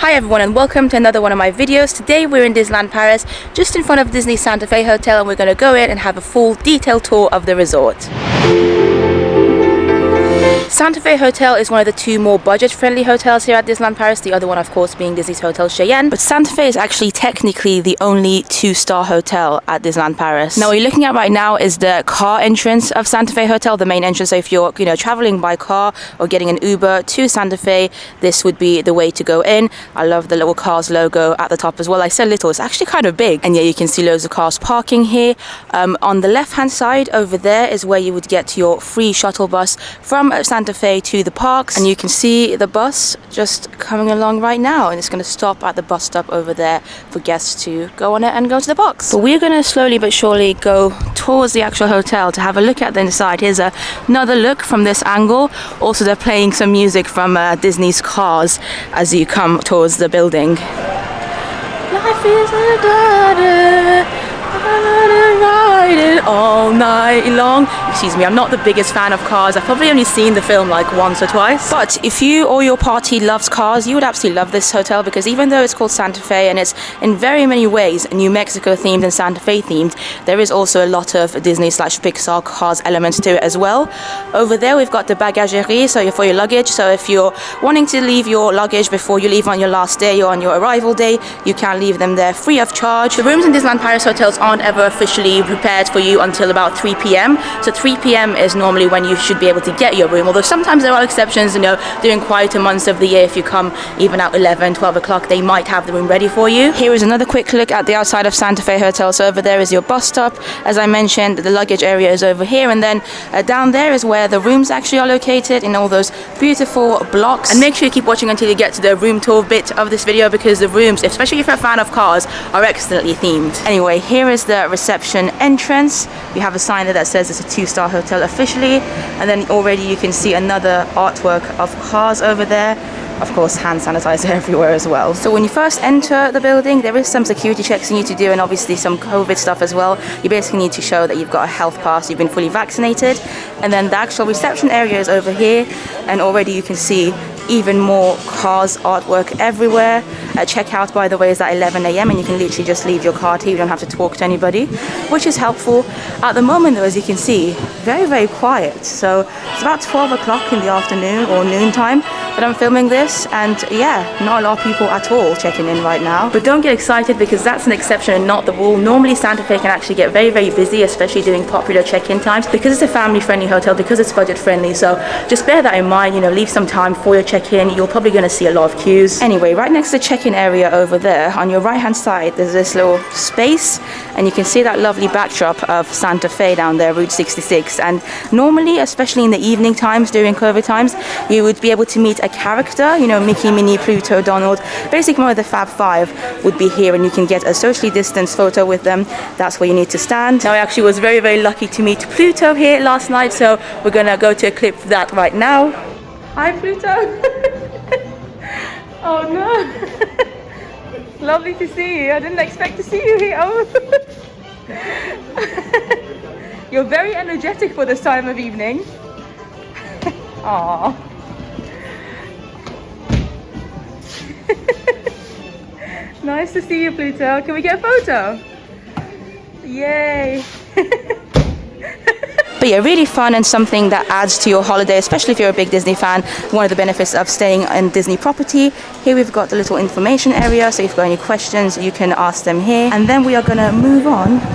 Hi everyone and welcome to another one of my videos. Today we're in Disneyland Paris, just in front of Disney Santa Fe Hotel, and we're going to go in and have a full detailed tour of the resort. Santa Fe Hotel is one of the two more budget-friendly hotels here at Disneyland Paris, the other one of course being Disney's Hotel Cheyenne. But Santa Fe is actually technically the only 2-star hotel at Disneyland Paris. Now what you're looking at right now is the car entrance of Santa Fe Hotel, the main entrance. So if you're traveling by car or getting an Uber to Santa Fe, this would be the way to go in. I love the little cars logo at the top as well. I said little, it's actually kind of big. And yeah, you can see loads of cars parking here. On the left-hand side over there is where you would get your free shuttle bus from Santa Fe to the parks, and you can see the bus just coming along right now, and it's going to stop at the bus stop over there for guests to go on it and go to the parks. But we're going to slowly but surely go towards the actual hotel to have a look at the inside. Here's another look from this angle. Also they're playing some music from Disney's Cars as you come towards the building. Life is a daughter, ride it all night long. Excuse me, I'm not the biggest fan of Cars. I've probably only seen the film like once or twice. But if you or your party loves Cars, you would absolutely love this hotel, because even though it's called Santa Fe and it's in very many ways New Mexico themed and Santa Fe themed, there is also a lot of Disney/Pixar Cars elements to it as well. Over there we've got the Bagagerie, so for your luggage. So if you're wanting to leave your luggage before you leave on your last day or on your arrival day, you can leave them there free of charge. The rooms in Disneyland Paris hotels aren't ever officially prepared for you until about 3 p.m. So 3 p.m. is normally when you should be able to get your room, although sometimes there are exceptions, during quieter months of the year. If you come even at 11, 12 o'clock, they might have the room ready for you. Here is another quick look at the outside of Santa Fe Hotel. So over there is your bus stop. As I mentioned, the luggage area is over here, and then down there is where the rooms actually are located in all those beautiful blocks. And make sure you keep watching until you get to the room tour bit of this video, because the rooms, especially if you're a fan of Cars, are excellently themed. Anyway, here is the reception entrance. We have a sign there that says it's a 2-star hotel officially, and then already you can see another artwork of Cars over there. Of course, hand sanitizer everywhere as well. So when you first enter the building, there is some security checks you need to do, and obviously some COVID stuff as well. You basically need to show that you've got a health pass, you've been fully vaccinated. And then the actual reception area is over here, and already you can see even more Cars artwork everywhere. Checkout, by the way, is at 11 a.m. and you can literally just leave your card here. You don't have to talk to anybody, which is helpful. At the moment though, as you can see, very, very quiet. So it's about 12 o'clock in the afternoon or noontime that I'm filming this, and yeah, not a lot of people at all checking in right now. But don't get excited, because that's an exception and not the rule. Normally Santa Fe can actually get very, very busy, especially during popular check-in times, because it's a family-friendly hotel, because it's budget-friendly. So just bear that in mind, leave some time for your check-in. You're probably going to see a lot of queues. Anyway, right next to the check-in area over there, on your right-hand side, there's this little space, and you can see that lovely backdrop of Santa Fe down there, Route 66. And normally, especially in the evening times during COVID times, you would be able to meet a character, Mickey, Minnie, Pluto, Donald. Basically one of the Fab Five would be here, and you can get a socially distanced photo with them. That's where you need to stand. Now I actually was very, very lucky to meet Pluto here last night, so we're gonna go to a clip of that right now. Hi Pluto. Oh no. Lovely to see you. I didn't expect to see you here. Oh. You're very energetic for this time of evening. Aww. Nice to see you, Pluto. Can we get a photo? Yay. But yeah, really fun, and something that adds to your holiday, especially if you're a big Disney fan. One of the benefits of staying in Disney property. Here we've got the little information area, so if you've got any questions, you can ask them here. And then we are going to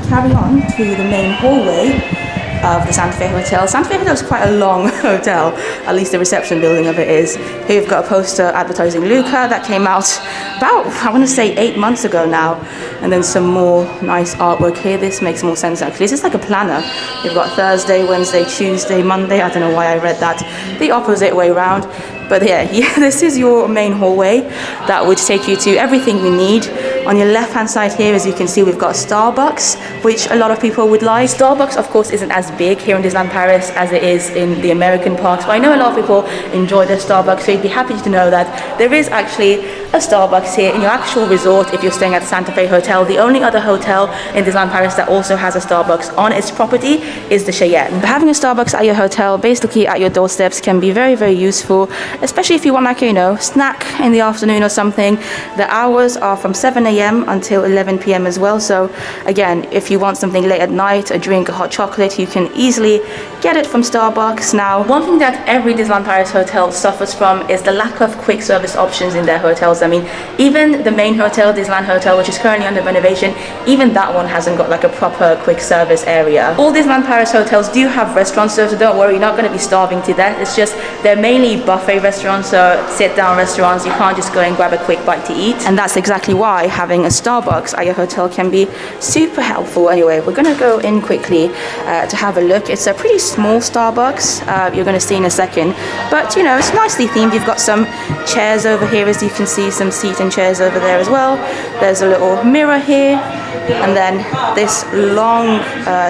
carry on to the main hallway of the Santa Fe Hotel. Santa Fe Hotel is quite a long hotel, at least the reception building of it is. Here we've got a poster advertising Luca that came out about, I want to say 8 months ago now. And then some more nice artwork here. This makes more sense actually. This is like a planner. You've got Thursday, Wednesday, Tuesday, Monday. I don't know why I read that the opposite way around. But yeah, this is your main hallway that would take you to everything you need On your left hand side here, as you can see, we've got Starbucks, which a lot of people would like. Starbucks, of course, isn't as big here in Disneyland Paris as it is in the American parks, but I know a lot of people enjoy their Starbucks, so you'd be happy to know that there is actually a Starbucks here in your actual resort if you're staying at the Santa Fe Hotel. The only other hotel in Disneyland Paris that also has a Starbucks on its property is the Cheyenne. But having a Starbucks at your hotel, basically at your doorsteps, can be very, very useful, especially if you want, like, you know, snack in the afternoon or something. The hours are from 7 a.m. until 11 p.m. as well, so again, if you want something late at night, a drink, a hot chocolate, you can easily get it from Starbucks. Now, one thing that every Disneyland Paris hotel suffers from is the lack of quick service options in their hotels. I mean, even the main hotel, Disneyland Hotel, which is currently under renovation, even that one hasn't got like a proper quick service area. All Disneyland Paris hotels do have restaurants, so don't worry, you're not going to be starving to death. It's just they're mainly buffet restaurants, so sit-down restaurants. You can't just go and grab a quick bite to eat, and that's exactly why having a Starbucks at your hotel can be super helpful. Anyway, we're going to go in quickly to have a look. It's a pretty small Starbucks, you're going to see in a second, but you know, it's nicely themed. You've got some chairs over here, as you can see, some seat and chairs over there as well. There's a little mirror here, and then this long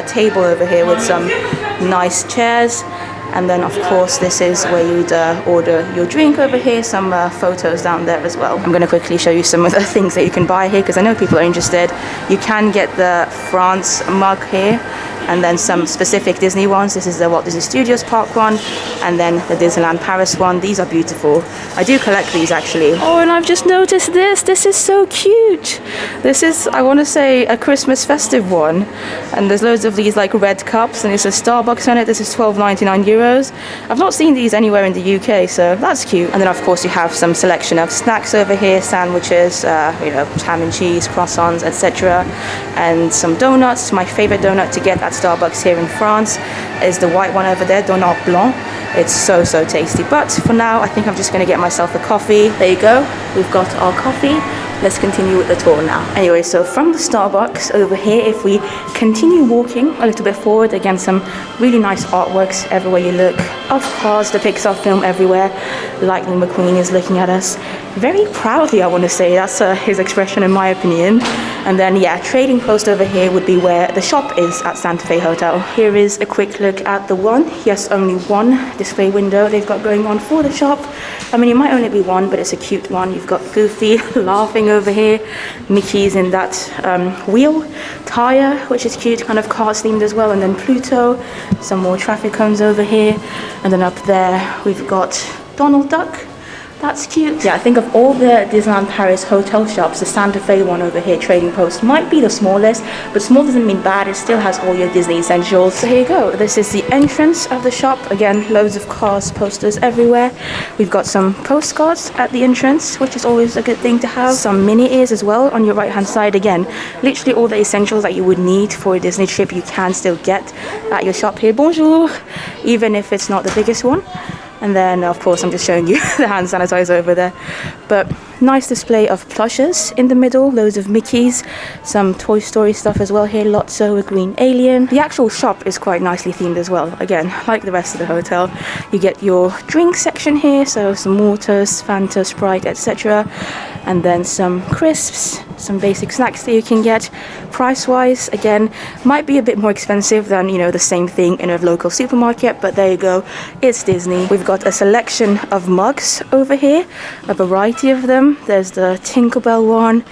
table over here with some nice chairs. And then, of course, this is where you'd order your drink over here. Some photos down there as well. I'm going to quickly show you some of the things that you can buy here, because I know people are interested. You can get the France mug here, and then some specific Disney ones. This is the Walt Disney Studios Park one, and then the Disneyland Paris one. These are beautiful. I do collect these, actually. Oh, and I've just noticed this. This is so cute. This is, I want to say, a Christmas festive one. And there's loads of these like red cups, and it's a Starbucks on it. This is €12.99. I've not seen these anywhere in the UK, so that's cute. And then, of course, you have some selection of snacks over here, sandwiches, you know, ham and cheese, croissants, etc. And some donuts. My favorite donut to get at Starbucks here in France is the white one over there, Donut Blanc. It's so, so tasty. But for now, I think I'm just going to get myself a coffee. There you go. We've got our coffee. Let's continue with the tour now. Anyway, so from the Starbucks over here, if we continue walking a little bit forward, again, some really nice artworks everywhere you look. Of course, the Pixar film everywhere. Lighting MacQueen is looking at us very proudly, I want to say. That's his expression, in my opinion. And then, yeah, trading post over here would be where the shop is at Santa Fe Hotel. Here is a quick look at the one. Yes, only one display window they've got going on for the shop. I mean, it might only be one, but it's a cute one. You've got Goofy laughing over here. Mickey's in that wheel tire, which is cute, kind of cars themed as well. And then Pluto, some more traffic cones over here. And then up there, we've got Donald Duck. That's cute. Yeah, I think of all the Disneyland Paris hotel shops, the Santa Fe one over here, Trading Post, might be the smallest, but small doesn't mean bad. It still has all your Disney essentials. So here you go. This is the entrance of the shop. Again, loads of cars, posters everywhere. We've got some postcards at the entrance, which is always a good thing to have. Some mini ears as well on your right-hand side. Again, literally all the essentials that you would need for a Disney trip, you can still get at your shop here. Bonjour! Even if it's not the biggest one. And then, of course, I'm just showing you the hand sanitizer over there. But nice display of plushes in the middle, loads of Mickeys, some Toy Story stuff as well here, Lotso, a green alien. The actual shop is quite nicely themed as well. Again, like the rest of the hotel, you get your drink section here, so some waters, Fanta, Sprite, etc. And then some crisps, some basic snacks that you can get. Price-wise, again, might be a bit more expensive than, you know, the same thing in a local supermarket, but there you go, it's Disney. We've got a selection of mugs over here, a variety of them. There's the Tinkerbell one,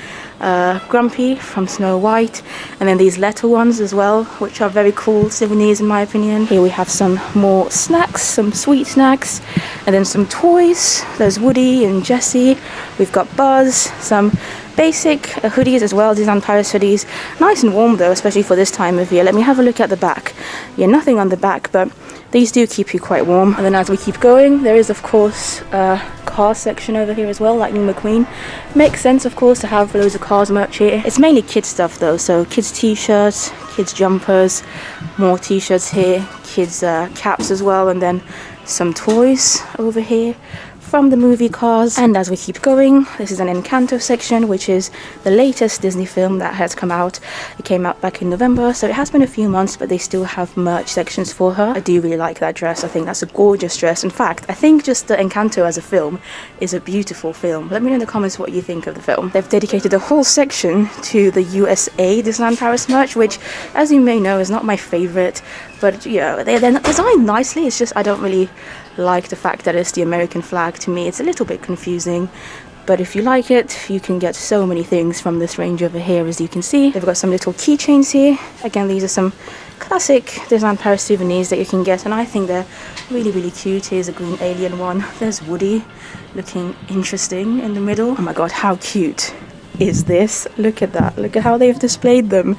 Grumpy from Snow White, and then these letter ones as well, which are very cool souvenirs in my opinion. Here we have some more snacks, some sweet snacks, and then some toys. There's Woody and Jessie. We've got Buzz, some basic hoodies as well, Disneyland Paris hoodies. Nice and warm though, especially for this time of year. Let me have a look at the back. Yeah, nothing on the back, but these do keep you quite warm. And then as we keep going, there is of course a car section over here as well, Lighting MacQueen. Makes sense of course to have loads of cars merch here. It's mainly kids stuff though, so kids t-shirts, kids jumpers, more t-shirts here, kids caps as well, and then some toys over here from the movie Cars. And as we keep going, this is an Encanto section, which is the latest Disney film that has come out. It came out back in November, so it has been a few months, but they still have merch sections for her. I do really like that dress. I think that's a gorgeous dress. In fact, I think just the Encanto as a film is a beautiful film. Let me know in the comments what you think of the film. They've dedicated a whole section to the USA Disneyland Paris merch, which, as you may know, is not my favorite, but yeah, they're designed nicely. It's just I don't really like the fact that it's the American flag. To me, it's a little bit confusing. But if you like it, you can get so many things from this range over here. As you can see, they've got some little keychains here. Again, these are some classic Disneyland Paris souvenirs that you can get, and I think they're really, really cute. Here's a green alien one. There's Woody looking interesting in the middle. Oh my god, how cute is this? Look at that. Look at how they've displayed them.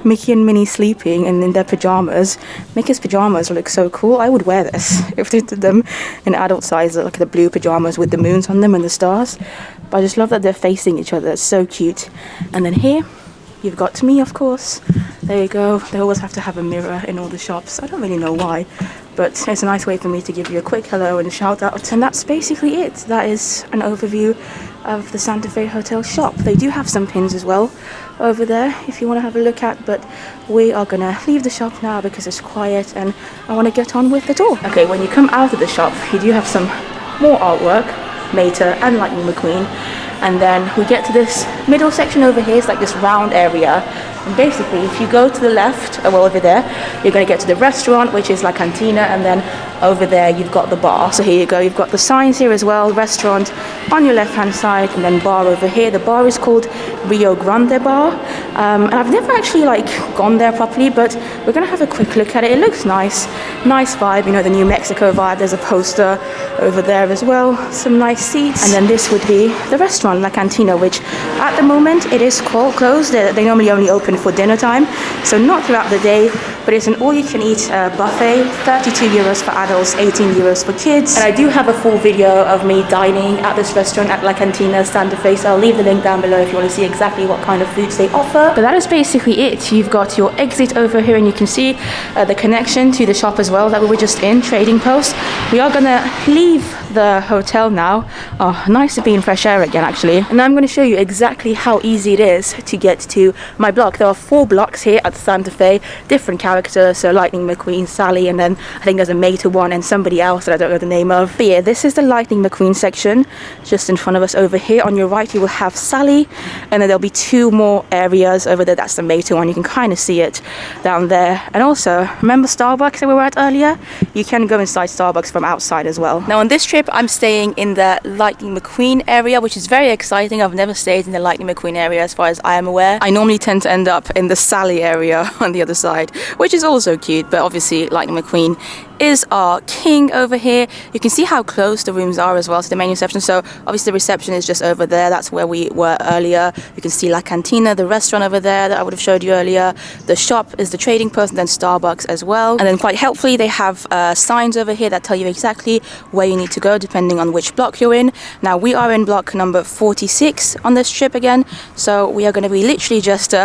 Mickey and Minnie sleeping and in their pajamas. Mickey's pajamas look so cool. I would wear this if they did them in adult size, like the blue pajamas with the moons on them and the stars. But I just love that they're facing each other. It's so cute. And then here you've got me, of course. There you go. They always have to have a mirror in all the shops. I don't really know why, but it's a nice way for me to give you a quick hello and a shout out. And that's basically it. That is an overview of the Santa Fe Hotel shop. They do have some pins as well over there if you want to have a look at, but we are gonna leave the shop now because it's quiet and I want to get on with the tour. Okay, when you come out of the shop, you do have some more artwork, Mater and Lighting MacQueen, and then we get to this middle section over here. It's like this round area, and basically if you go to the left, well over there, you're going to get to the restaurant, which is La Cantina, and then over there you've got the bar. So here you go, you've got the signs here as well, restaurant on your left hand side, and then bar over here. The bar is called Rio Grande Bar, and I've never actually gone there properly, but we're gonna have a quick look at it. It looks nice vibe, you know, the New Mexico vibe. There's a poster over there as well, some nice seats, and then this would be the restaurant La Cantina, which at the moment it is closed. They normally only open for dinner time, so not throughout the day, but it's an all-you-can-eat buffet, 32 euros for adults, 18 euros for kids. And I do have a full video of me dining at this restaurant at La Cantina Santa Fe, so I'll leave the link down below if you want to see exactly what kind of foods they offer. But that is basically it. You've got your exit over here, and you can see the connection to the shop as well that we were just in, Trading Post. We are gonna leave the hotel now. Oh, nice to be in fresh air again, actually. And I'm going to show you exactly how easy it is to get to my block. There are 4 blocks here at Santa Fe, different characters, so Lightning McQueen, Sally, and then I think there's a Mater one and somebody else that I don't know the name of. But yeah, this is the Lightning McQueen section just in front of us over here. On your right you will have Sally, and then there'll be 2 more areas over there. That's the Mater one. You can kind of see it down there. And also, remember Starbucks that we were at earlier? You can go inside Starbucks from outside as well. Now on this trip I'm staying in the Lightning McQueen area, which is very exciting. I've never stayed in the Lightning McQueen area as far as I am aware. I normally tend to end up in the Sally area on the other side, which is also cute, but obviously Lightning McQueen is our king over here. You can see how close the rooms are as well to the main reception. So obviously the reception is just over there. That's where we were earlier. You can see La Cantina, the restaurant over there that I would have showed you earlier. The shop is the Trading Post, and then Starbucks as well. And then quite helpfully they have signs over here that tell you exactly where you need to go depending on which block you're in. Now we are in block number 46 on this trip again, so we are going to be literally just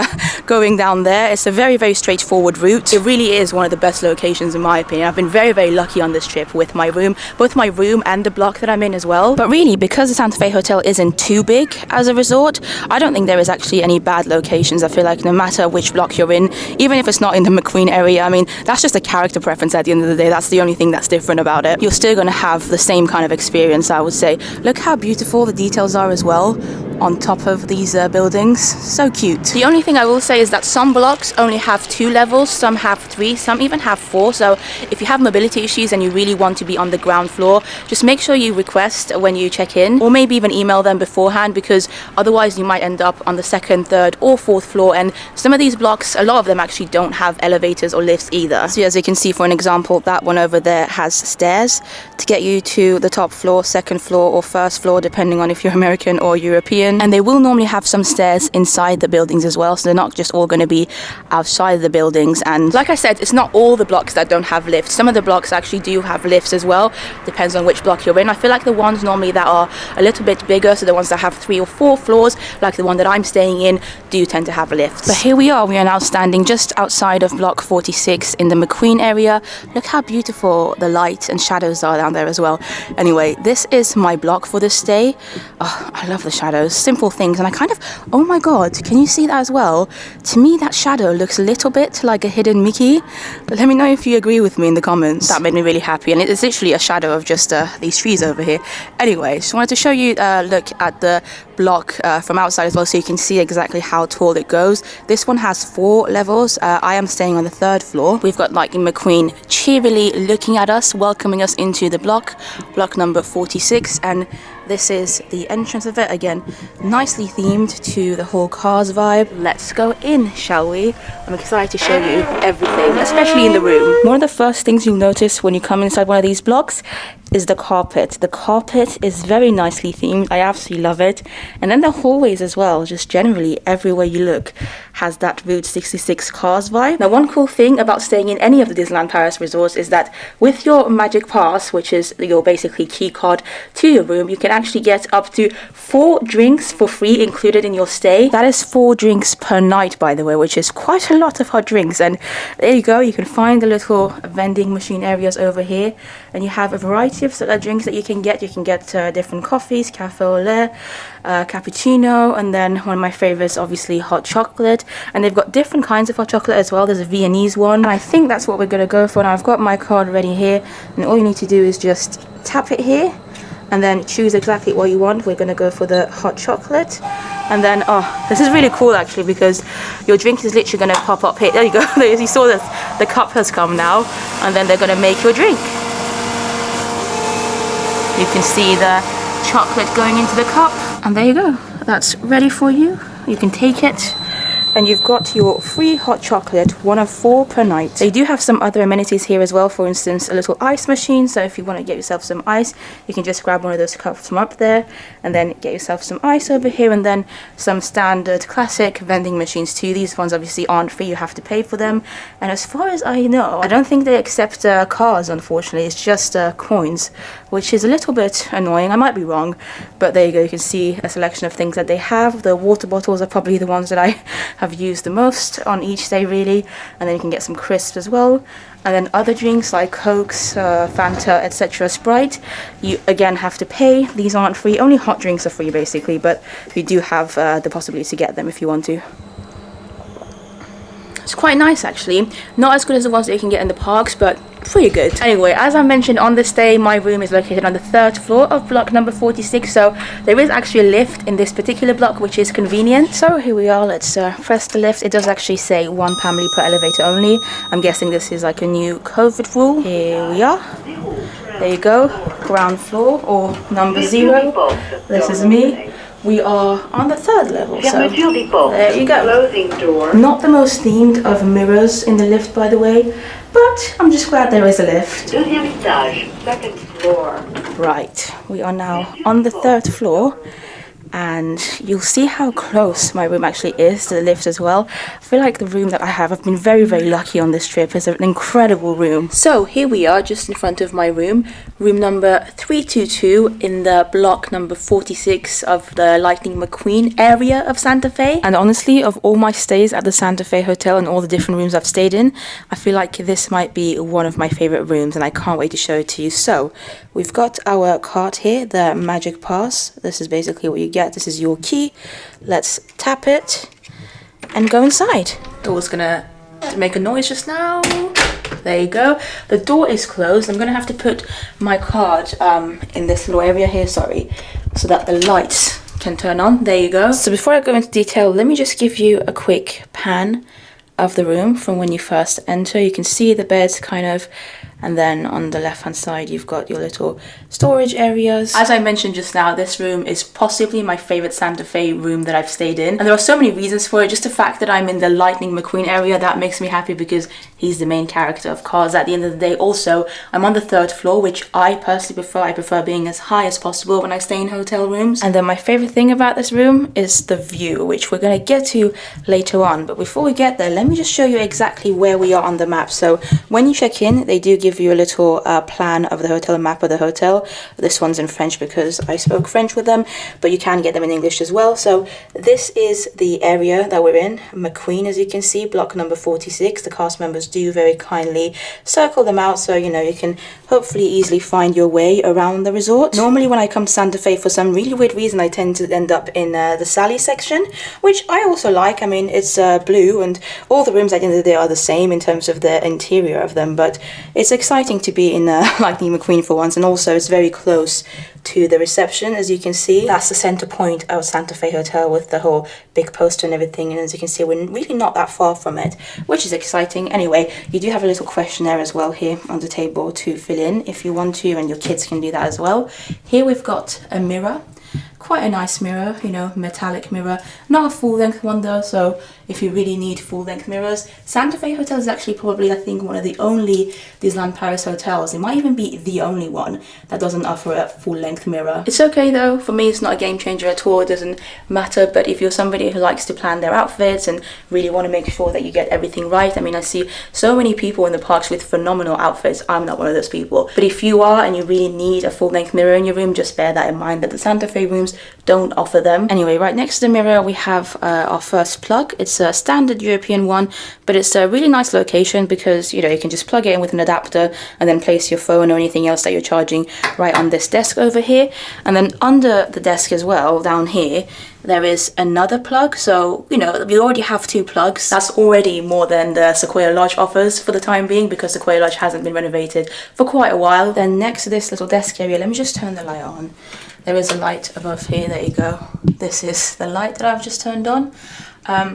going down there. It's a very, very straightforward route. It really is one of the best locations in my opinion. I've been very, very lucky on this trip with my room, both my room and the block that I'm in as well. But really, because the Santa Fe Hotel isn't too big as a resort, I don't think there is actually any bad locations. I feel like no matter which block you're in, even if it's not in the McQueen area, I mean, that's just a character preference at the end of the day. That's the only thing that's different about it. You're still going to have the same kind of experience, I would say. Look how beautiful the details are as well on top of these buildings. So cute. The only thing I will say is that some blocks only have 2 levels, some have 3, some even have 4. So if you have mobility issues and you really want to be on the ground floor, just make sure you request when you check in, or maybe even email them beforehand, because otherwise you might end up on the 2nd, 3rd or 4th floor. And some of these blocks, a lot of them actually don't have elevators or lifts either. So as you can see, for an example, that one over there has stairs to get you to the top floor, 2nd floor or 1st floor, depending on if you're American or European. reception, and they will normally have some stairs inside the buildings as well, so they're not just all going to be outside of the buildings. And like I said, it's not all the blocks that don't have lifts. Some of the blocks actually do have lifts as well, depends on which block you're in. I feel like the ones normally that are a little bit bigger, so the ones that have 3 or 4 floors, like the one that I'm staying in, do tend to have lifts. But here we are now standing just outside of block 46 in the MacQueen area. Look how beautiful the light and shadows are down there as well. Anyway, this is my block for this day. Oh, I love the shadows, simple things, and I kind of, oh my god, can you see that as well? To me, that shadow looks a little bit like a hidden Mickey, but let me know if you agree with me in the comments. That made me really happy, and it's literally a shadow of just these trees over here. Anyway, just wanted to show you a look at the block from outside as well, so you can see exactly how tall it goes. This one has 4 levels. I am staying on the 3rd floor. We've got Lighting MacQueen cheerily looking at us, welcoming us into the block number 46, and this is the entrance of it. Again, nicely themed to the whole Cars vibe. Let's go in, shall we? I'm excited to show you everything, especially in the room. One of the first things you'll notice when you come inside one of these blocks is the carpet. The carpet is very nicely themed. I absolutely love it. And then the hallways as well, just generally everywhere you look has that Route 66 Cars vibe. Now, one cool thing about staying in any of the Disneyland Paris resorts is that with your Magic Pass, which is your basically key card to your room, you can actually get up to 4 drinks for free included in your stay. That is 4 drinks per night, by the way, which is quite a lot of hot drinks. And there you go, you can find the little vending machine areas over here, and you have a variety of drinks that you can get. You can get different coffees, cafe au lait, cappuccino, and then one of my favorites, obviously hot chocolate. And they've got different kinds of hot chocolate as well. There's a Viennese one. I think that's what we're going to go for. Now I've got my card ready here, and all you need to do is just tap it here and then choose exactly what you want. We're going to go for the hot chocolate. And then, oh, this is really cool actually, because your drink is literally going to pop up here. There you go. You saw that the cup has come now, and then they're going to make your drink. You can see the chocolate going into the cup, and there you go. That's ready for you. You can take it, and you've got your free hot chocolate, 1 of 4 per night. They do have some other amenities here as well. For instance, a little ice machine. So if you want to get yourself some ice, you can just grab one of those cups from up there and then get yourself some ice over here. And then some standard classic vending machines too. These ones obviously aren't free, you have to pay for them. And as far as I know, I don't think they accept cards, unfortunately. It's just coins, which is a little bit annoying. I might be wrong, but there you go. You can see a selection of things that they have. The water bottles are probably the ones that I have used the most on each day, really. And then you can get some crisps as well, and then other drinks like Cokes, Fanta, etc., Sprite, you again have to pay. These aren't free. Only hot drinks are free basically, but you do have the possibility to get them if you want to. It's quite nice actually. Not as good as the ones that you can get in the parks, but pretty good. Anyway, as I mentioned, on this day my room is located on the 3rd floor of block number 46, so there is actually a lift in this particular block, which is convenient. So here we are. Let's press the lift. It does actually say 1 family per elevator only. I'm guessing this is like a new COVID rule. Here we are. There you go, ground floor, or number 0. This is me. We are on the 3rd level, so there you go. Not the most themed of mirrors in the lift, by the way, but I'm just glad there is a lift. 2nd floor. Right, we are now on the 3rd floor, and you'll see how close my room actually is to the lift as well. I feel like the room that I've been very, very lucky on this trip. It's an incredible room. So here we are just in front of my room number 322 in the block number 46 of the Lighting MacQueen area of Santa Fe. And honestly, of all my stays at the Santa Fe Hotel and all the different rooms I've stayed in, I feel like this might be one of my favorite rooms, and I can't wait to show it to you. So we've got our card here, the Magic Pass. This is basically what you get. This is your key. Let's tap it and go inside. Door's gonna make a noise just now. There you go. The door is closed. I'm gonna have to put my card in this little area here, sorry, so that the lights can turn on. There you go. So before I go into detail, let me just give you a quick pan of the room from when you first enter. You can see the bed's kind of And then on the left hand side, you've got your little storage areas. As I mentioned just now, this room is possibly my favorite Santa Fe room that I've stayed in. And there are so many reasons for it. Just the fact that I'm in the Lighting MacQueen area, that makes me happy because he's the main character of Cars at the end of the day. Also, I'm on the 3rd floor, which I personally prefer. I prefer being as high as possible when I stay in hotel rooms. And then my favorite thing about this room is the view, which we're going to get to later on. But before we get there, let me just show you exactly where we are on the map. So when you check in, they do give you a little plan of the hotel, a map of the hotel. This one's in French because I spoke French with them, but you can get them in English as well. So this is the area that we're in, MacQueen, as you can see, block number 46. The cast members do very kindly circle them out, so you know you can hopefully easily find your way around the resort. Normally when I come to Santa Fe, for some really weird reason, I tend to end up in the Sally section, which I also like. I mean, it's blue and all the rooms at the end of the day are the same in terms of the interior of them, but it's exciting to be in Lighting MacQueen for once. And also it's very close to the reception. As you can see, that's the center point of Santa Fe Hotel with the whole big poster and everything, and as you can see, we're really not that far from it, which is exciting. Anyway, you do have a little questionnaire as well here on the table to fill in if you want to, and your kids can do that as well. Here we've got a mirror, quite a nice mirror, you know, metallic mirror, not a full-length one though, so if you really need full-length mirrors, Santa Fe Hotel is actually probably, I think, one of the only Disneyland Paris hotels, it might even be the only one, that doesn't offer a full-length mirror. It's okay though, for me it's not a game changer at all, it doesn't matter, but if you're somebody who likes to plan their outfits and really want to make sure that you get everything right, I mean, I see so many people in the parks with phenomenal outfits. I'm not one of those people, but if you are and you really need a full-length mirror in your room, just bear that in mind that the Santa Fe rooms don't offer them. Anyway, right next to the mirror we have our first plug. It's a standard European one, but it's a really nice location because, you know, you can just plug it in with an adapter and then place your phone or anything else that you're charging right on this desk over here. And then under the desk as well, down here, there is another plug. So, you know, we already have 2 plugs. That's already more than the Sequoia Lodge offers for the time being, because Sequoia Lodge hasn't been renovated for quite a while. Then next to this little desk area, let me just turn the light on. There is a light above here, there you go. This is the light that I've just turned on.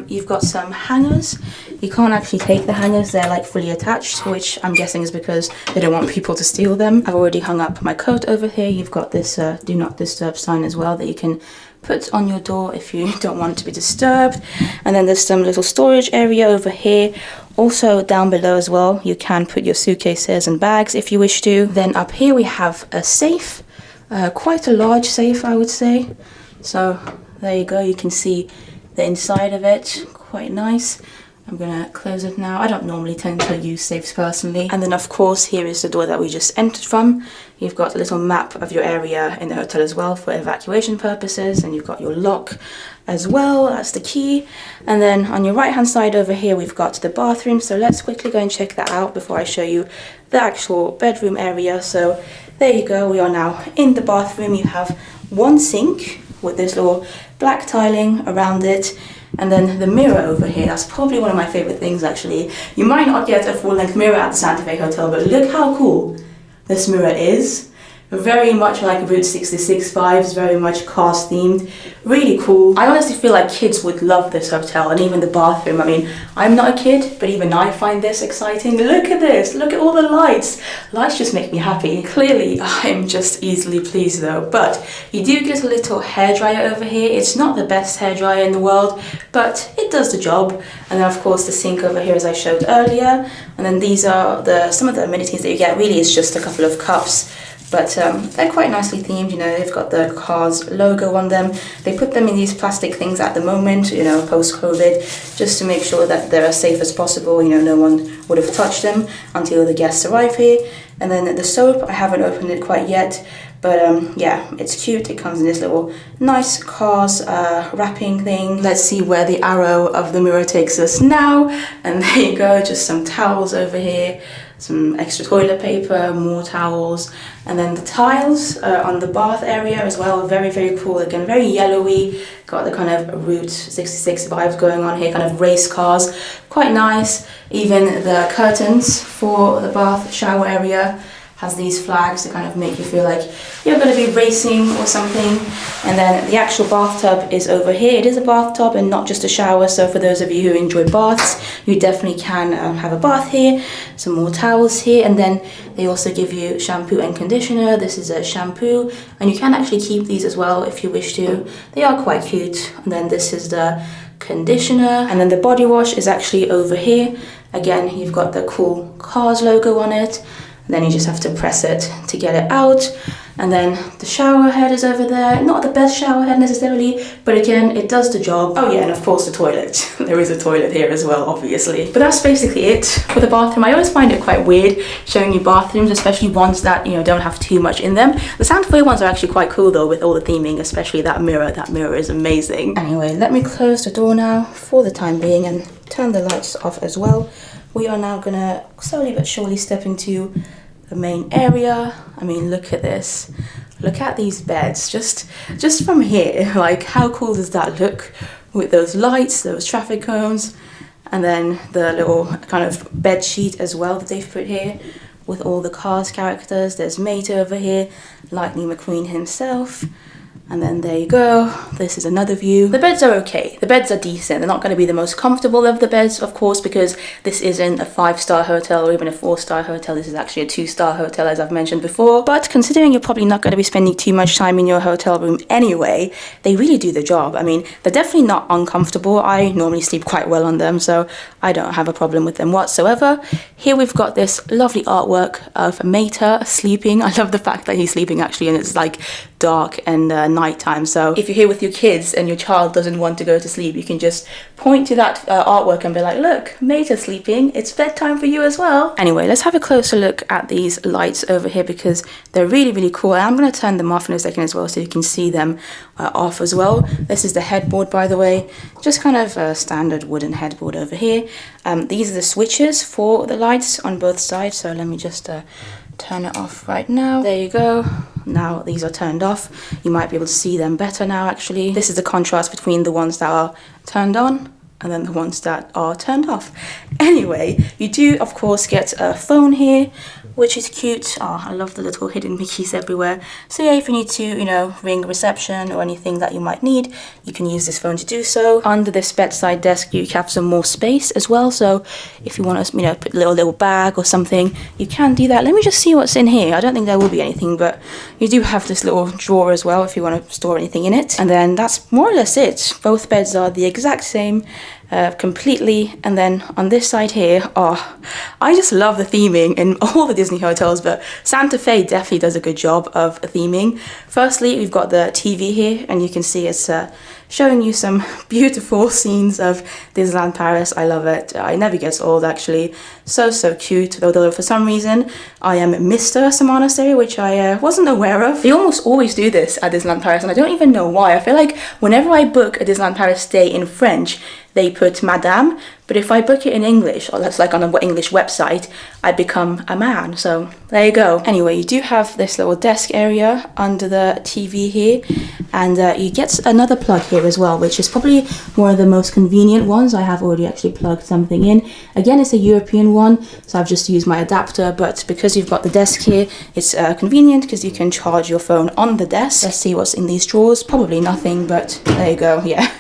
You've got some hangers. You can't actually take the hangers, they're like fully attached, which I'm guessing is because they don't want people to steal them. I've already hung up my coat over here. You've got this do not disturb sign as well that you can put on your door if you don't want to be disturbed. And then there's some little storage area over here. Also down below as well, you can put your suitcases and bags if you wish to. Then up here we have a safe. Quite a large safe, I would say. So there you go, you can see the inside of it, quite nice. I'm gonna close it now. I don't normally tend to use safes personally. And then of course here is the door that we just entered from. You've got a little map of your area in the hotel as well for evacuation purposes, and you've got your lock as well, that's the key. And then on your right hand side over here we've got the bathroom, so let's quickly go and check that out before I show you the actual bedroom area. So there you go, we are now in the bathroom. You have one sink with this little black tiling around it, and then the mirror over here. That's probably one of my favorite things actually. You might not get a full-length mirror at the Santa Fe Hotel, but look how cool this mirror is. Very much like Route 66 vibes, very much Cars themed, really cool. I honestly feel like kids would love this hotel, and even the bathroom. I mean, I'm not a kid, but even I find this exciting. Look at this, look at all the lights. Lights just make me happy. Clearly, I'm just easily pleased though. But you do get a little hairdryer over here. It's not the best hairdryer in the world, but it does the job. And then of course the sink over here as I showed earlier. And then these are some of the amenities that you get. Really, it's just a couple of cups. But they're quite nicely themed, you know, they've got the Cars logo on them. They put them in these plastic things at the moment, you know, post-COVID, just to make sure that they're as safe as possible. You know, no one would have touched them until the guests arrive here. And then the soap, I haven't opened it quite yet, but yeah, it's cute. It comes in this little nice Cars wrapping thing. Let's see where the arrow of the mirror takes us now. And there you go, just some towels over here. Some extra toilet paper, more towels, and then the tiles on the bath area as well. Very, very cool. Again, very yellowy. Got the kind of Route 66 vibes going on here, kind of race cars. Quite nice. Even the curtains for the bath shower area has these flags to kind of make you feel like you're going to be racing or something. And then the actual bathtub is over here. It is a bathtub and not just a shower, so for those of you who enjoy baths, you definitely can have a bath here. Some more towels here, and then they also give you shampoo and conditioner. This is a shampoo, and you can actually keep these as well if you wish to. They are quite cute. And then this is the conditioner, and then the body wash is actually over here. Again, you've got the cool Cars logo on it. Then you just have to press it to get it out. And then the shower head is over there. Not the best shower head necessarily, but again, it does the job. Oh yeah, and of course the toilet. There is a toilet here as well, obviously. But that's basically it for the bathroom. I always find it quite weird showing you bathrooms, especially ones that, you know, don't have too much in them. The Santa Fe ones are actually quite cool though, with all the theming, especially that mirror. That mirror is amazing. Anyway, let me close the door now for the time being and turn the lights off as well. We are now gonna slowly but surely step into the main area. I mean, look at this. Look at these beds. Just from here, like how cool does that look with those lights, those traffic cones, and then the little kind of bed sheet as well that they've put here with all the Cars characters. There's Mate over here, Lighting MacQueen himself. And then there you go. This is another view. The beds are okay. The beds are decent. They're not going to be the most comfortable of the beds, of course, because this isn't a 5-star hotel or even a 4-star hotel. This is actually a 2-star hotel, as I've mentioned before. But considering you're probably not going to be spending too much time in your hotel room anyway, they really do the job. I mean, they're definitely not uncomfortable. I normally sleep quite well on them, so I don't have a problem with them whatsoever. Here we've got this lovely artwork of Mater sleeping. I love the fact that he's sleeping actually, and it's like dark and nighttime. So if you're here with your kids and your child doesn't want to go to sleep, you can just point to that artwork and be like, look, Mate's sleeping, it's bedtime for you as well. Anyway, let's have a closer look at these lights over here because they're really, really cool. And I'm going to turn them off in a second as well so you can see them off as well. This is the headboard, by the way, just kind of a standard wooden headboard over here. These are the switches for the lights on both sides, so let me just turn it off right now. There you go. Now these are turned off. You might be able to see them better now actually. This is the contrast between the ones that are turned on and then the ones that are turned off. Anyway, you do of course get a phone here, which is cute. Oh, I love the little hidden Mickeys everywhere. So yeah, if you need to, you know, ring reception or anything that you might need, you can use this phone to do so. Under this bedside desk, you have some more space as well. So if you want to, you know, put a little bag or something, you can do that. Let me just see what's in here. I don't think there will be anything, but you do have this little drawer as well if you want to store anything in it. And then that's more or less it. Both beds are the exact same. Completely. And then on this side here, oh, I just love the theming in all the Disney hotels, but Santa Fe definitely does a good job of theming. Firstly, we've got the TV here, and you can see it's showing you some beautiful scenes of Disneyland Paris. I love it. It never gets old actually. So cute. Although for some reason I am Mr. Monastery, which I wasn't aware of. They almost always do this at Disneyland Paris, and I don't even know why. I feel like whenever I book a Disneyland Paris stay in French, they put Madame, but if I book it in English, or that's like on an English website, I become a man. So there you go. Anyway, you do have this little desk area under the TV here, and you get another plug here as well, which is probably one of the most convenient ones. I have already actually plugged something in. Again, it's a European one, so I've just used my adapter, but because you've got the desk here, it's convenient because you can charge your phone on the desk. Let's see what's in these drawers. Probably nothing, but there you go. Yeah.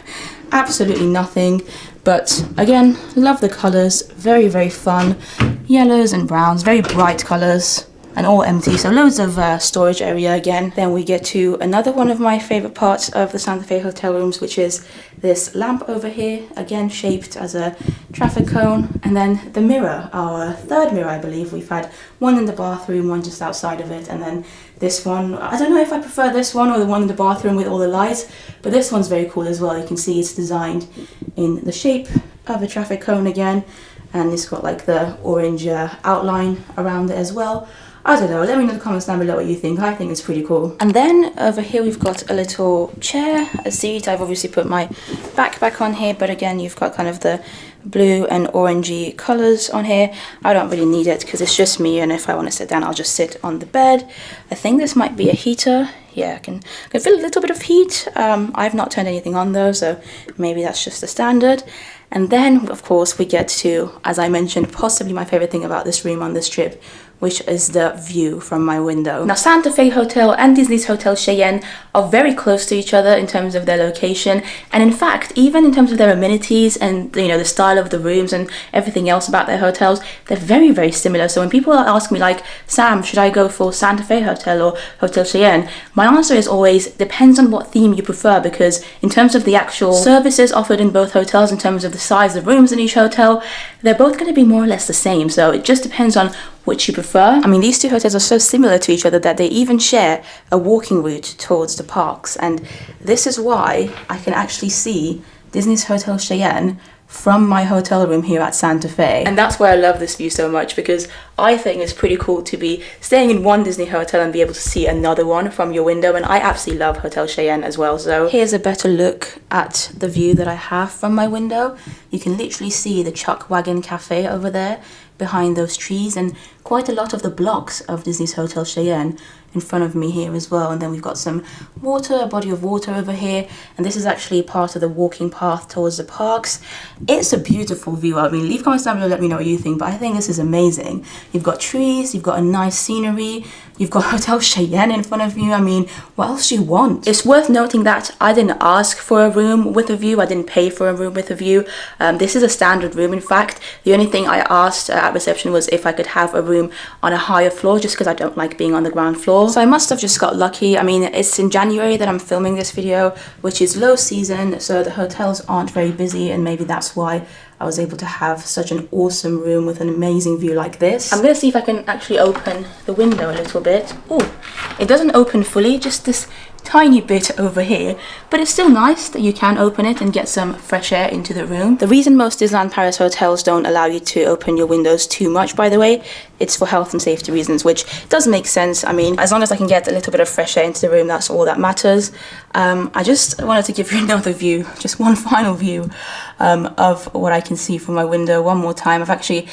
Absolutely nothing, but again, love the colors. Very, very fun. Yellows and browns, very bright colors, and all empty, so loads of storage area again. Then we get to another one of my favorite parts of the Santa Fe hotel rooms, which is this lamp over here, again shaped as a traffic cone, and then the mirror, our third mirror, I believe. We've had one in the bathroom, one just outside of it, and then this one. I don't know if I prefer this one or the one in the bathroom with all the lights, but this one's very cool as well. You can see it's designed in the shape of a traffic cone again, and it's got like the orange outline around it as well. I don't know, let me know in the comments down below what you think. I think it's pretty cool. And then over here we've got a little chair, a seat. I've obviously put my back on here, but again, you've got kind of the blue and orangey colors on here. I don't really need it because it's just me, and if I want to sit down, I'll just sit on the bed. I think this might be a heater. Yeah, I can feel a little bit of heat. I've not turned anything on though, so maybe that's just the standard. And then, of course, we get to, as I mentioned, possibly my favorite thing about this room on this trip, which is the view from my window. Now, Santa Fe Hotel and Disney's Hotel Cheyenne are very close to each other in terms of their location, and in fact, even in terms of their amenities and, you know, the style of the rooms and everything else about their hotels, they're very, very similar. So when people ask me like, Sam, should I go for Santa Fe Hotel or Hotel Cheyenne? My answer is always, depends on what theme you prefer, because in terms of the actual services offered in both hotels, in terms of the size of rooms in each hotel, they're both going to be more or less the same. So it just depends on which you prefer. I mean, these two hotels are so similar to each other that they even share a walking route towards the parks. And this is why I can actually see Disney's Hotel Cheyenne from my hotel room here at Santa Fe. And that's why I love this view so much, because I think it's pretty cool to be staying in one Disney hotel and be able to see another one from your window, and I absolutely love Hotel Cheyenne as well. So here's a better look at the view that I have from my window. You can literally see the Chuck Wagon Cafe over there behind those trees, and quite a lot of the blocks of Disney's Hotel Cheyenne in front of me here as well. And then we've got some water, a body of water over here, and this is actually part of the walking path towards the parks. It's a beautiful view. I mean, leave comments down below, let me know what you think, but I think this is amazing. You've got trees, you've got a nice scenery, you've got Hotel Cheyenne in front of you. I mean, what else do you want? It's worth noting that I didn't ask for a room with a view. I didn't pay for a room with a view. This is a standard room. In fact, the only thing I asked at reception was if I could have a room on a higher floor, just because I don't like being on the ground floor. So I must have just got lucky. I mean, it's in January that I'm filming this video, which is low season, so the hotels aren't very busy, and maybe that's why I was able to have such an awesome room with an amazing view like this. I'm gonna see if I can actually open the window a little bit. Oh, it doesn't open fully, just this tiny bit over here, but it's still nice that you can open it and get some fresh air into the room. The reason most Disneyland Paris hotels don't allow you to open your windows too much, by the way, it's for health and safety reasons, which does make sense. I mean, as long as I can get a little bit of fresh air into the room, that's all that matters. I just wanted to give you another view, just one final view of what I can see from my window one more time. I've actually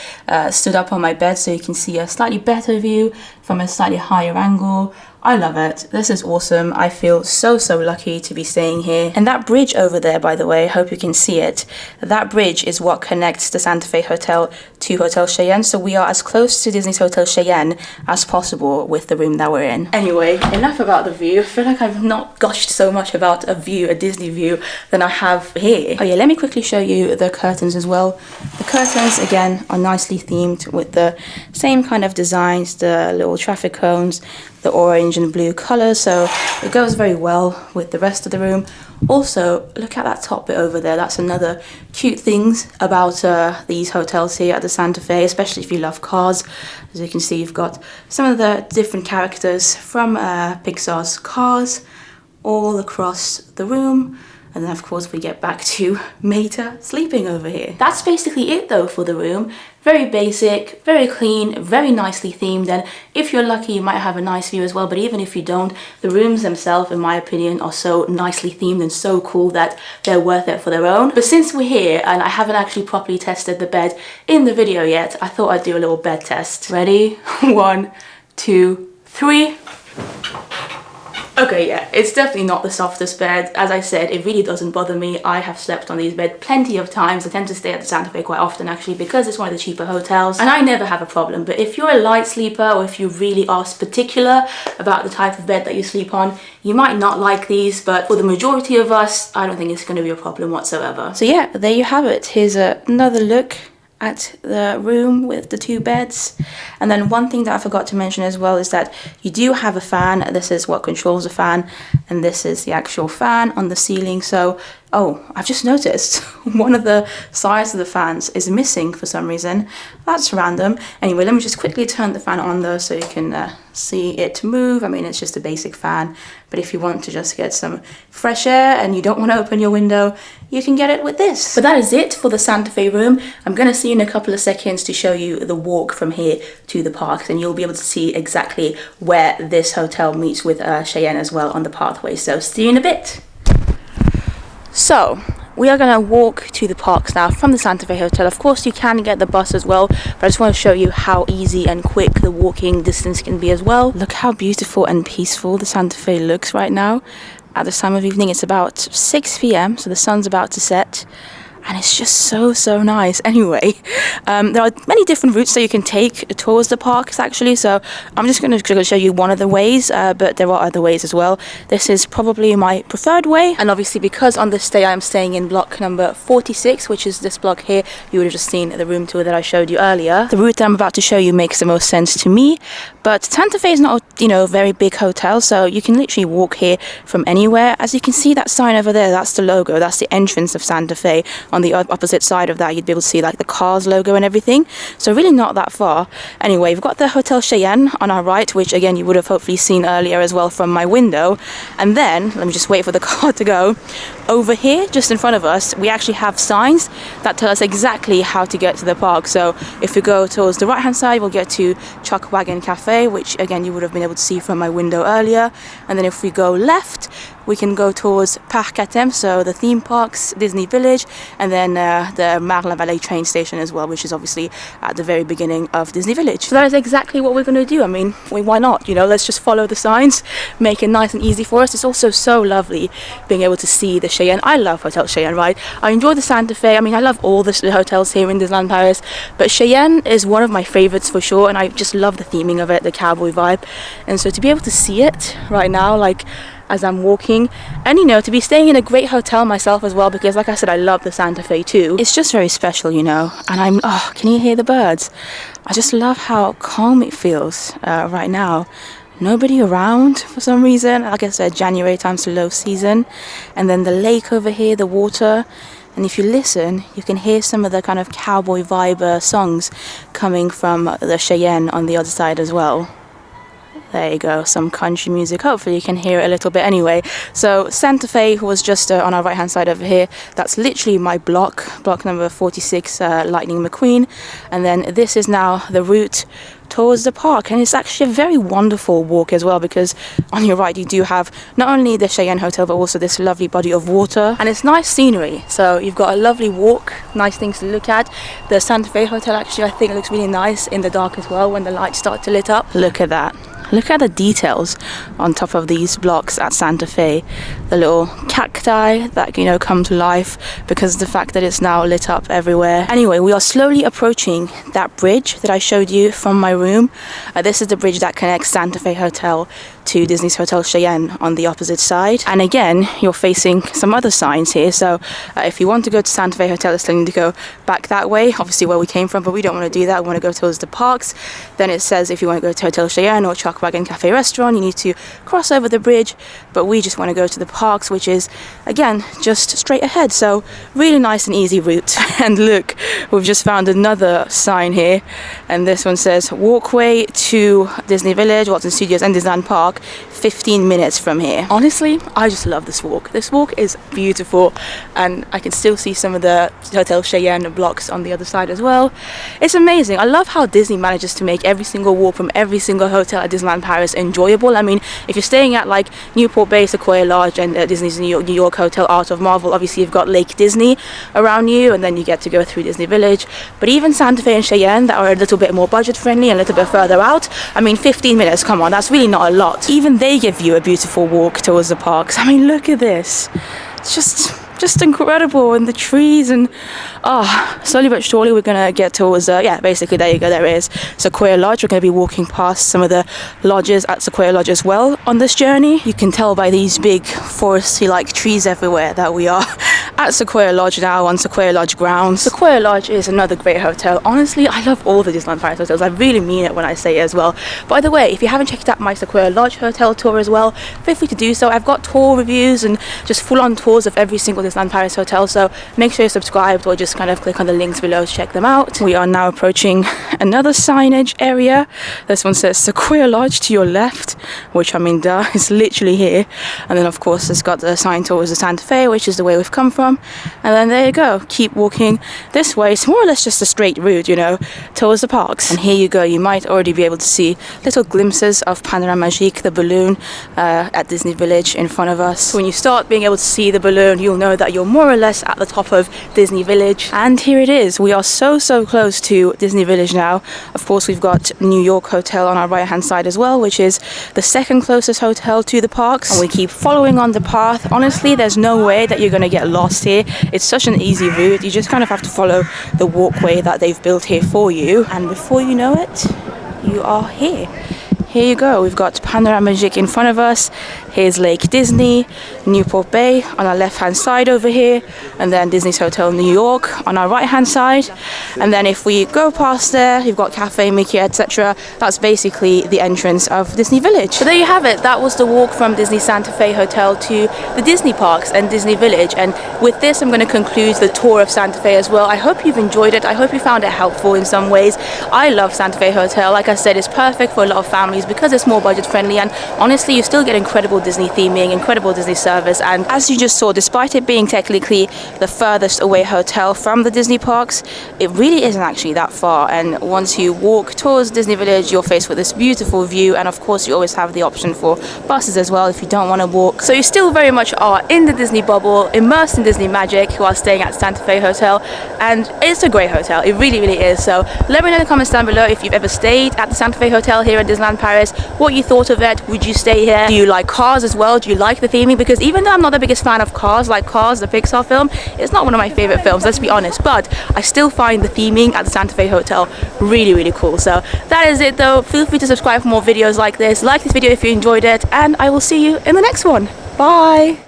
stood up on my bed so you can see a slightly better view from a slightly higher angle. I love it. This is awesome. I feel so lucky to be staying here. And that bridge over there, by the way, I hope you can see it. That bridge is what connects the Santa Fe Hotel to Hotel Cheyenne. So we are as close to Disney's Hotel Cheyenne as possible with the room that we're in. Anyway, enough about the view. I feel like I've not gushed so much about a view, a Disney view, than I have here. Oh yeah, let me quickly show you the curtains as well. The curtains, again, are nicely themed with the same kind of designs, the little traffic cones, the orange and blue color, so it goes very well with the rest of the room. Also, look at that top bit over there. That's another cute things about these hotels here at the Santa Fe, especially if you love cars. As you can see, you've got some of the different characters from Pixar's Cars all across the room. And then, of course, we get back to Mater sleeping over here. That's basically it, though, for the room. Very basic, very clean, very nicely themed. And if you're lucky, you might have a nice view as well. But even if you don't, the rooms themselves, in my opinion, are so nicely themed and so cool that they're worth it for their own. But since we're here and I haven't actually properly tested the bed in the video yet, I thought I'd do a little bed test. Ready? 1, 2, 3. Okay, yeah, it's definitely not the softest bed. As I said, it really doesn't bother me. I have slept on these beds plenty of times. I tend to stay at the Santa Fe quite often, actually, because it's one of the cheaper hotels, and I never have a problem. But if you're a light sleeper, or if you really are particular about the type of bed that you sleep on, you might not like these, but for the majority of us, I don't think it's going to be a problem whatsoever. So yeah, there you have it. Here's another look at the room with the 2 beds. And then one thing that I forgot to mention as well is that you do have a fan. This is what controls the fan, and this is the actual fan on the ceiling. So oh, I've just noticed one of the sides of the fans is missing for some reason. That's random. Anyway, let me just quickly turn the fan on though so you can see it move. I mean, it's just a basic fan, but if you want to just get some fresh air and you don't want to open your window, you can get it with this. But that is it for the Santa Fe room. I'm going to see you in a couple of seconds to show you the walk from here to the parks, and you'll be able to see exactly where this hotel meets with Cheyenne as well on the pathway. So see you in a bit. So we are going to walk to the parks now from the Santa Fe Hotel. Of course, you can get the bus as well, but I just want to show you how easy and quick the walking distance can be as well. Look how beautiful and peaceful the Santa Fe looks right now. At this time of evening, it's about 6 p.m, so the sun's about to set. and it's just so nice. Anyway, there are many different routes that you can take towards the parks actually, so I'm just going to show you one of the ways, but there are other ways as well. This is probably my preferred way, and obviously because on this day I'm staying in block number 46, which is this block here, you would have just seen the room tour that I showed you earlier. The route that I'm about to show you makes the most sense to me, but Santa Fe is not a very big hotel, so you can literally walk here from anywhere. As you can see that sign over there, that's the logo, that's the entrance of Santa Fe. On the opposite side of that you'd be able to see like the Cars logo and everything, so really not that far. Anyway, we've got the Hotel Cheyenne on our right, which again you would have hopefully seen earlier as well from my window, and then let me just wait for the car to go. Over here just in front of us we actually have signs that tell us exactly how to get to the park. So if we go towards the right hand side we'll get to Chuck Wagon Cafe, which again you would have been able to see from my window earlier, and then if we go left we can go towards Parc à Thème, so the theme parks, Disney Village, and then the Marne-la-Vallée train station as well, which is obviously at the very beginning of Disney Village. So that is exactly what we're going to do. I mean, why not? Let's just follow the signs, make it nice and easy for us. It's also so lovely being able to see the Cheyenne. I love Hotel Cheyenne, right? I enjoy the Santa Fe. I mean, I love all the hotels here in Disneyland Paris, but Cheyenne is one of my favorites for sure, and I just love the theming of it, the cowboy vibe. And so to be able to see it right now, like as I'm walking, and to be staying in a great hotel myself as well, because like I said, I love the Santa Fe too. It's just very special, and can you hear the birds? I just love how calm it feels right now. Nobody around for some reason. Like I said, January time's low season, and then the lake over here, the water. And if you listen, you can hear some of the kind of cowboy vibe songs coming from the Cheyenne on the other side as well. There you go, some country music. Hopefully you can hear it a little bit anyway. So Santa Fe was just on our right hand side over here. That's literally my block number 46, Lighting MacQueen. And then this is now the route towards the park, and it's actually a very wonderful walk as well, because on your right you do have not only the Cheyenne Hotel but also this lovely body of water, and it's nice scenery. So you've got a lovely walk, nice things to look at. The Santa Fe Hotel actually I think looks really nice in the dark as well when the lights start to lit up. Look at that. Look at the details on top of these blocks at Santa Fe. The little cacti that, come to life because of the fact that it's now lit up everywhere. Anyway, we are slowly approaching that bridge that I showed you from my room. This is the bridge that connects Santa Fe Hotel to Disney's Hotel Cheyenne on the opposite side. And again, you're facing some other signs here. So if you want to go to Santa Fe Hotel, it's telling you to go back that way, obviously where we came from, but we don't want to do that. We want to go towards the parks. Then it says if you want to go to Hotel Cheyenne or Chuck Wagon Cafe restaurant, you need to cross over the bridge, but we just want to go to the parks, which is again just straight ahead. So really nice and easy route. And look, we've just found another sign here, and this one says walkway to Disney Village, Walton Studios and Disneyland Park, 15 minutes from here. Honestly, I just love this walk. This walk is beautiful, and I can still see some of the Hotel Cheyenne blocks on the other side as well. It's amazing. I love how Disney manages to make every single walk from every single hotel at Disneyland Paris enjoyable. I mean, if you're staying at like Newport Bay, Sequoia Lodge and Disney's New York Hotel Art of Marvel, obviously you've got Lake Disney around you, and then you get to go through Disney Village. But even Santa Fe and Cheyenne that are a little bit more budget friendly and a little bit further out, I mean 15 minutes, come on, that's really not a lot. Even they give you a beautiful walk towards the parks. I mean, look at this. It's just incredible, and the trees, and slowly but surely we're gonna get towards basically there you go, there is Sequoia Lodge. We're gonna be walking past some of the lodges at Sequoia Lodge as well on this journey. You can tell by these big foresty like trees everywhere that we are at Sequoia Lodge now, on Sequoia Lodge grounds. Sequoia Lodge is another great hotel. Honestly, I love all the Disneyland Paris hotels. I really mean it when I say it as well. By the way, if you haven't checked out my Sequoia Lodge hotel tour as well, feel free to do so. I've got tour reviews and just full-on tours of every single Disneyland Paris hotel, so make sure you're subscribed or just kind of click on the links below to check them out. We are now approaching another signage area. This one says Sequoia Lodge to your left, which I mean duh, it's literally here. And then of course it's got the sign towards the Santa Fe, which is the way we've come from. And then there you go, keep walking this way. It's more or less just a straight route, towards the parks. And here you go, you might already be able to see little glimpses of Panorama Magique, the balloon at Disney Village in front of us. When you start being able to see the balloon, you'll know know that you're more or less at the top of Disney Village. And here it is. We are so close to Disney Village now. Of course, we've got New York Hotel on our right hand side as well, which is the second closest hotel to the parks. And we keep following on the path. Honestly, there's no way that you're going to get lost here. It's such an easy route. You just kind of have to follow the walkway that they've built here for you. And before you know it, you are here. Here you go, we've got Panorama Magique in front of us. Here's Lake Disney, Newport Bay on our left hand side over here, and then Disney's Hotel New York on our right hand side. And then if we go past there, you've got Cafe Mickey, etc. That's basically the entrance of Disney Village. So there you have it. That was the walk from Disney Santa Fe Hotel to the Disney parks and Disney Village. And with this, I'm going to conclude the tour of Santa Fe as well. I hope you've enjoyed it. I hope you found it helpful in some ways. I love Santa Fe Hotel. Like I said, it's perfect for a lot of families because it's more budget friendly, and honestly you still get incredible Disney theming, incredible Disney service. And as you just saw, despite it being technically the furthest away hotel from the Disney parks, it really isn't actually that far. And once you walk towards Disney Village, you're faced with this beautiful view, and of course you always have the option for buses as well if you don't want to walk. So you still very much are in the Disney bubble, immersed in Disney magic, while staying at Santa Fe Hotel, and it's a great hotel. It really is. So let me know in the comments down below if you've ever stayed at the Santa Fe Hotel here at Disneyland Paris, what you thought of it. Would you stay here? Do you like Cars as well? Do you like the theming? Because even though I'm not the biggest fan of Cars, like Cars, the Pixar film, it's not one of my favorite films, let's be honest, but I still find the theming at the Santa Fe Hotel really cool. So that is it though. Feel free to subscribe for more videos like this. Like this video if you enjoyed it, and I will see you in the next one. Bye.